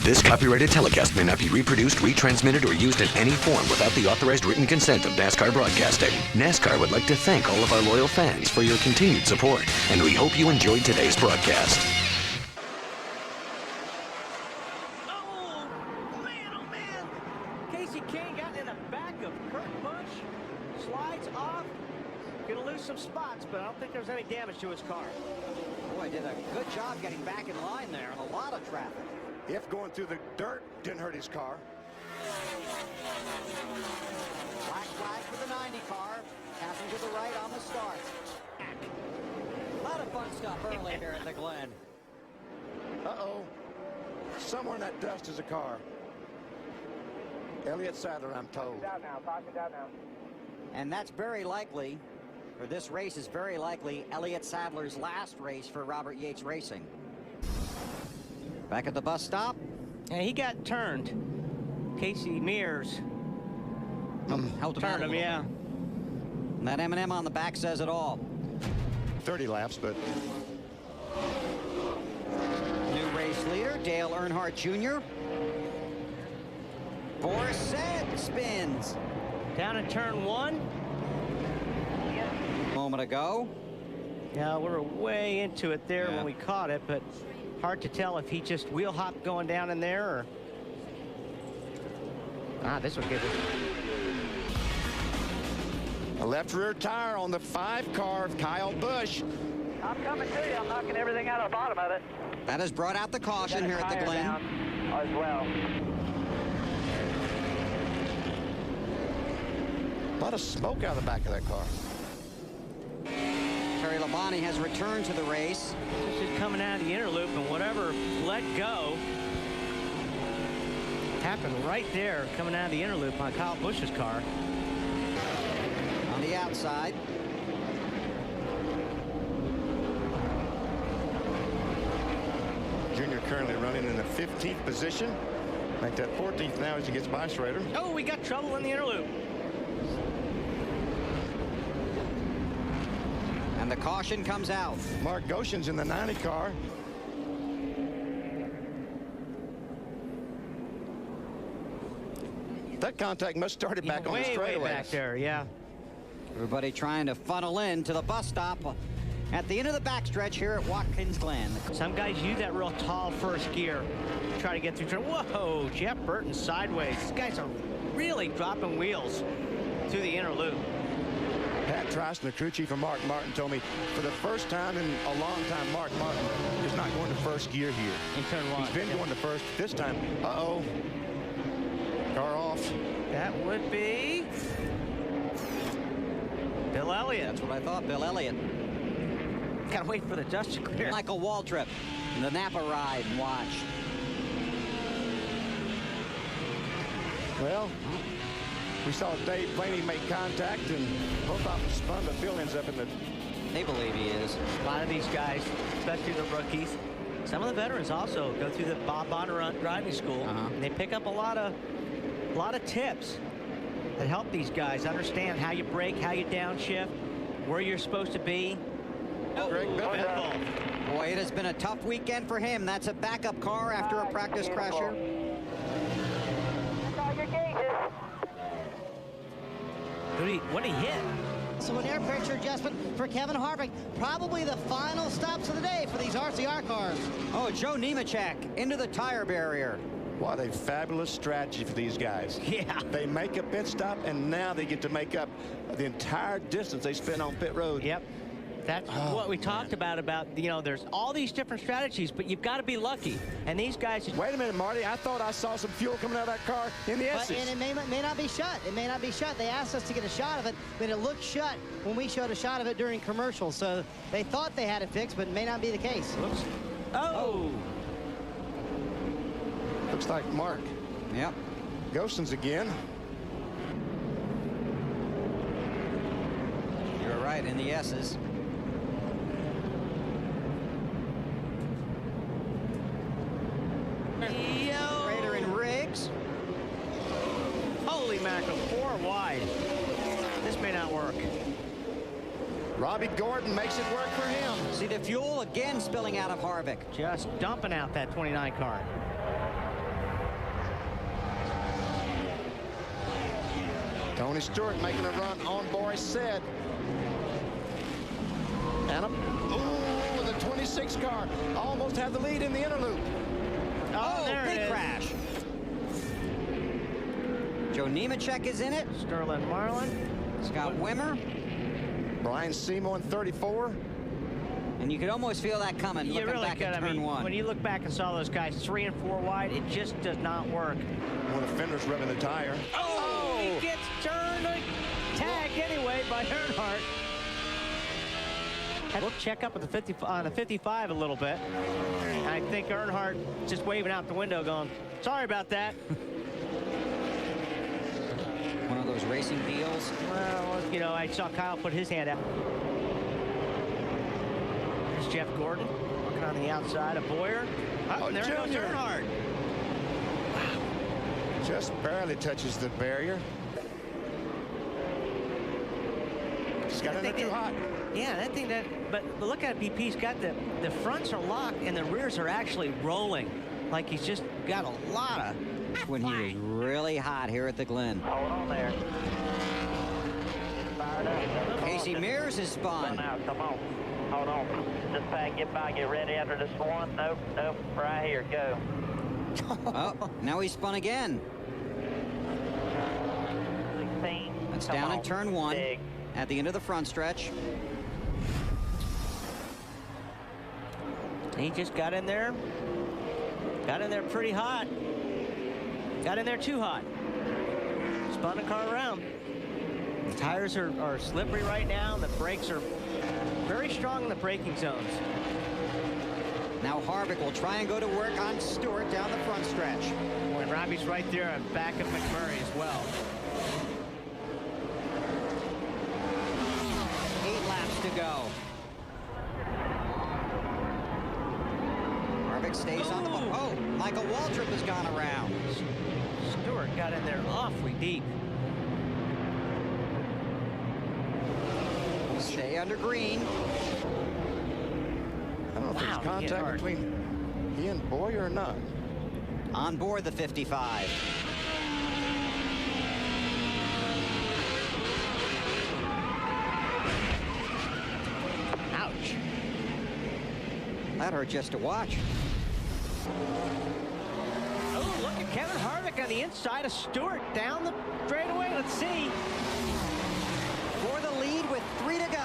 This copyrighted telecast may not be reproduced, retransmitted, or used in any form without the authorized written consent of NASCAR Broadcasting. NASCAR would like to thank all of our loyal fans for your continued support, and we hope you enjoyed today's broadcast. Oh, man. Casey King got in the back of Kurt Busch. Slides off. Gonna lose some spots, but I don't think there's any damage to his car. Boy, did a good job getting back in line there, and a lot of traffic. If going through the dirt didn't hurt his car. Black flag for the 90 car. Passing to the right on the start. A lot of fun stuff early here at the Glen. Uh-oh. Somewhere in that dust is a car. Elliott Sadler, I'm told. Talk it down now. And that's very likely, or this race is very likely, Elliott Sadler's last race for Robert Yates Racing. Back at the bus stop. And he got turned. Casey Mears Helped him turned out him, yeah. And that M&M on the back says it all. 30 laps, but New race leader, Dale Earnhardt Jr. Forsett spins. Down in turn one. A moment ago. Yeah, we were way into it there Yeah. when we caught it, but hard to tell if he just wheel hopped going down in there or... this would give it. a left rear tire on the 5 car of Kyle Busch. I'm coming to you. I'm knocking everything out of the bottom of it. That has brought out the caution here at the Glen. Down as well. A lot of smoke out of the back of that car. Terry Labonte has returned to the race. This is coming out of the inner loop, and whatever let go happened right there coming out of the inner loop on Kyle Busch's car. On the outside. Junior currently running in the 15th position. Make that 14th now as he gets by Schrader. Oh, we got trouble in the inner loop. And the caution comes out. Mark Goshen's in the 90 car. That contact must have started back on the Way straightaway. back there, yeah. Everybody trying to funnel in to the bus stop at the end of the backstretch here at Watkins Glen. Some guys use that real tall first gear to try to get through. Whoa, Jeff Burton sideways. These guys are really dropping wheels through the inner loop. Pat Trice, the crew chief of Mark Martin, told me for the first time in a long time, Mark Martin is not going to first gear here. In turn one. He's been going to first. This time, uh-oh. Car off. That would be Bill Elliott. That's what I thought, Bill Elliott. Gotta wait for the dust to clear. Michael Waltrip in the Napa ride and watch. Well, we saw Dave Blaney make contact and both of them spun, but Bill ends up in the... They believe he is. A lot of these guys, especially the rookies, some of the veterans also go through the Bob Bonnarant driving school. And they pick up a lot of tips that help these guys understand how you brake, how you downshift, where you're supposed to be. Greg Biffle. Boy, it has been a tough weekend for him. That's a backup car after a practice crash here. Your gauges. What did he hit? So an air pressure adjustment for Kevin Harvick. Probably the final stops of the day for these RCR cars. Oh, Joe Nemechek into the tire barrier. What a fabulous strategy for these guys. Yeah. They make a pit stop, and now they get to make up the entire distance they spent on pit road. Yep. That's what we talked about, there's all these different strategies, but you've got to be lucky. And these guys... Wait a minute, Marty. I thought I saw some fuel coming out of that car in the But, Essex. and it may not be shut. It may not be shut. They asked us to get a shot of it, but it looked shut when we showed a shot of it during commercials. So they thought they had it fixed, but it may not be the case. Oops. Oh! Looks like Mark. Yep. Gosens again. You're right, in the S's. Schrader and Riggs. Holy mackerel, 4 wide. This may not work. Robbie Gordon makes it work for him. See the fuel again spilling out of Harvick. Just dumping out that 29 car. Tony Stewart making a run on Boris Said. And the 26 car almost had the lead in the inner loop. Oh, there big it is. crash. Joe Nemechek is in it. Sterling Marlin. Scott Wimmer. Brian Seymour in 34. And you could almost feel that coming, You looking really back could. at I turn mean, one. when you look back and saw those guys 3 and 4 wide, it just does not work. When the fender's rubbing the tire. Oh! He gets turned, tagged anyway by Earnhardt. Had to check up at the 55 a little bit. I think Earnhardt just waving out the window going, sorry about that. One of those racing deals. Well, you know, I saw Kyle put his hand out. There's Jeff Gordon working on the outside of Boyer. Oh, and there goes Junior. Earnhardt. Just barely touches the barrier. Just got in there too hot. Yeah, that thing but look at it, BP's got the fronts are locked and the rears are actually rolling. Like he's just got a lot of. When he was really hot here at the Glen. Hold on there. Fired up. Casey Mears is spun. Now, come on. Hold on. Just pack, get by, get ready after this one. Nope, nope. Right here, go. Oh, now he's spun again. 16. That's Come down on. in turn one Big. at the end of the front stretch. He just got in there. Got in there pretty hot. Got in there too hot. Spun the car around. The tires are slippery right now. The brakes are very strong in the braking zones. Now Harvick will try and go to work on Stewart down the front stretch. When Robbie's right there on back of McMurray as well. 8 laps to go. Harvick stays on the... Oh, Michael Waltrip has gone around. Stewart got in there awfully deep. Stay under green. I don't know if Wow, there's contact hard. between he and Boyer or not. On board the 55. Ouch. That hurt just to watch. Oh, look at Kevin Harvick on the inside of Stewart down the straightaway. Let's see. For the lead with 3 to go.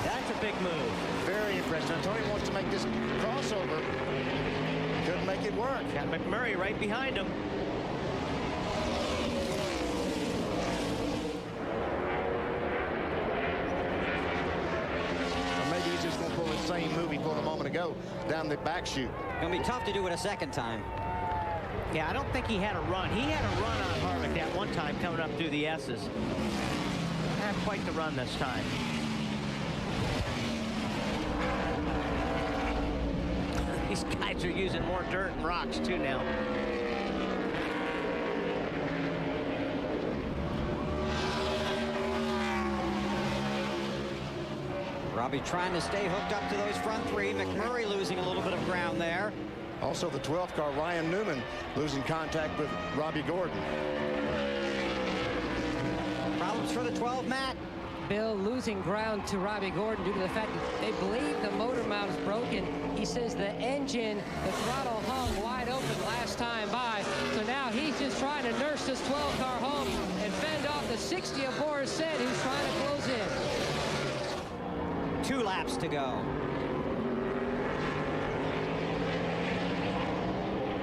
That's a big move. Very impressive. Tony wants to make this crossover. Couldn't make it work. Got McMurray right behind him. Or maybe he's just going to pull the same move he pulled a moment ago down the back chute. Gonna be tough to do it a second time. Yeah, I don't think he had a run. He had a run on Harvick that one time coming up through the S's. Not quite the run this time. These guys are using more dirt and rocks too now. Robbie trying to stay hooked up to those front 3. McMurray losing a little bit of ground there. Also, the 12th car, Ryan Newman, losing contact with Robbie Gordon. Problems for the 12, Matt. Bill losing ground to Robbie Gordon due to the fact that they believe the motor mount is broken. He says the engine, the throttle hung wide open last time by. So now he's just trying to nurse this 12 car home and fend off the 60 of Boris Said, who's trying to close in. 2 laps to go.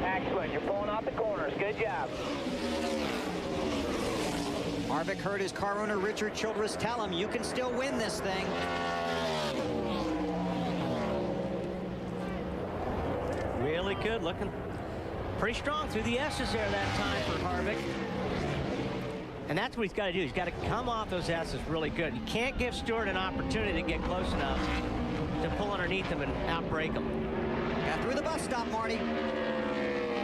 Excellent. You're pulling out the corners. Good job. Harvick heard his car owner Richard Childress tell him, you can still win this thing. Really good, looking pretty strong through the S's there that time for Harvick. And that's what he's got to do. He's got to come off those S's really good. You can't give Stewart an opportunity to get close enough to pull underneath him and outbrake him. Got through the bus stop, Marty.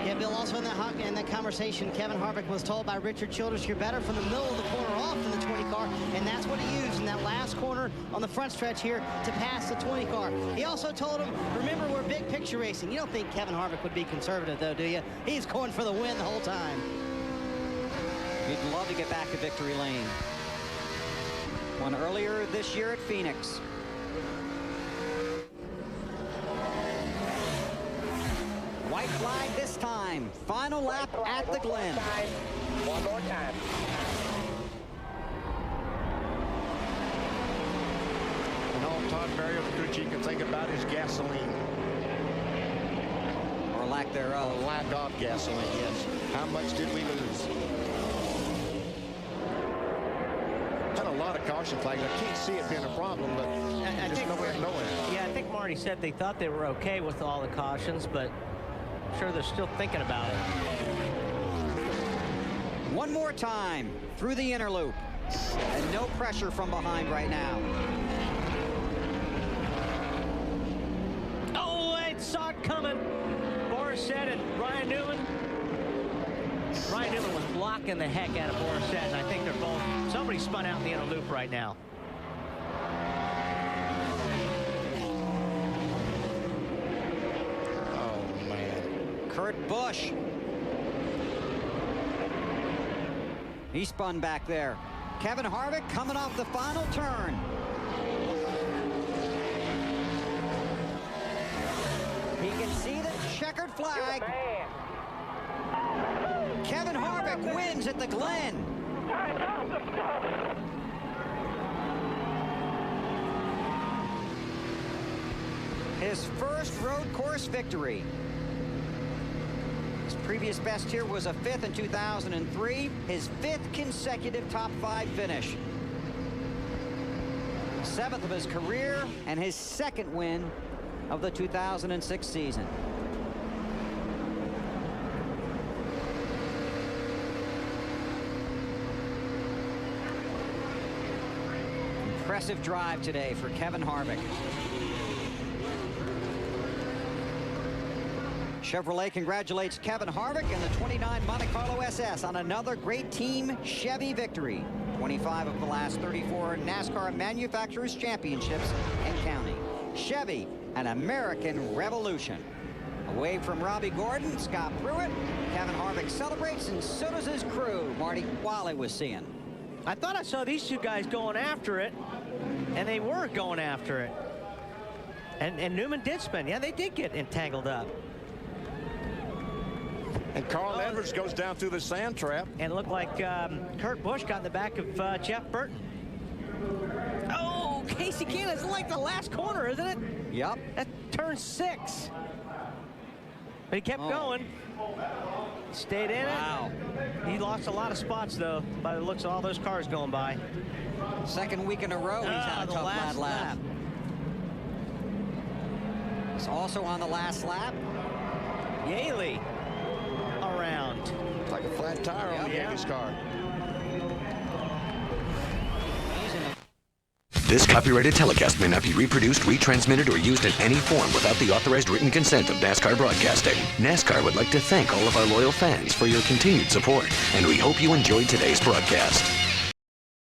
Yeah, Bill, also in that conversation, Kevin Harvick was told by Richard Childress, you're better from the middle of the corner off than the 20 car, and that's what he used in that last corner on the front stretch here to pass the 20 car. He also told him, remember, we're big picture racing. You don't think Kevin Harvick would be conservative, though, do you? He's going for the win the whole time. You'd love to get back to victory lane. One earlier this year at Phoenix. White flag this time. Final lap at the Glen. One more time. And all Todd Berry of the crew chief can think about is gasoline. Or lack thereof. Or lack of gasoline, yes. How much did we lose? Had a lot of caution flags. I can't see it being a problem, but there's no way of knowing. Yeah, I think Marty said they thought they were okay with all the cautions, but I'm sure they're still thinking about it. One more time through the inner loop. And no pressure from behind right now. Oh, I saw it coming. Borisset and Ryan Newman. Ryan Newman was blocking the heck out of Borisset, and I think they're both. Somebody spun out in the inner loop right now. Oh, man. Kurt Busch. He spun back there. Kevin Harvick coming off the final turn. He can see the checkered flag. Kevin Harvick wins at the Glen. His first road course victory. His previous best here was a 5th in 2003, his 5th consecutive top 5 finish. 7th of his career and his 2nd win of the 2006 season. Impressive drive today for Kevin Harvick. Chevrolet congratulates Kevin Harvick and the 29 Monte Carlo SS on another great Team Chevy victory. 25 of the last 34 NASCAR Manufacturers Championships and counting. Chevy, an American revolution. Away from Robbie Gordon, Scott Pruitt, Kevin Harvick celebrates, and so does his crew, Marty, while he was seeing. I thought I saw these two guys going after it, and they were going after it. And Newman did spin. Yeah, they did get entangled up. And Carl Edwards goes down through the sand trap. And it looked like Kurt Busch got in the back of Jeff Burton. Oh, Casey Cannon, it's like the last corner, isn't it? Yep. That's turn 6. But he kept going. Stayed in it. He lost a lot of spots, though, by the looks of all those cars going by. Second week in a row, he's had a tough lap. He's also on the last lap. Yaley around. Like a flat tire on the Yankees car. This copyrighted telecast may not be reproduced, retransmitted, or used in any form without the authorized written consent of NASCAR Broadcasting. NASCAR would like to thank all of our loyal fans for your continued support, and we hope you enjoyed today's broadcast.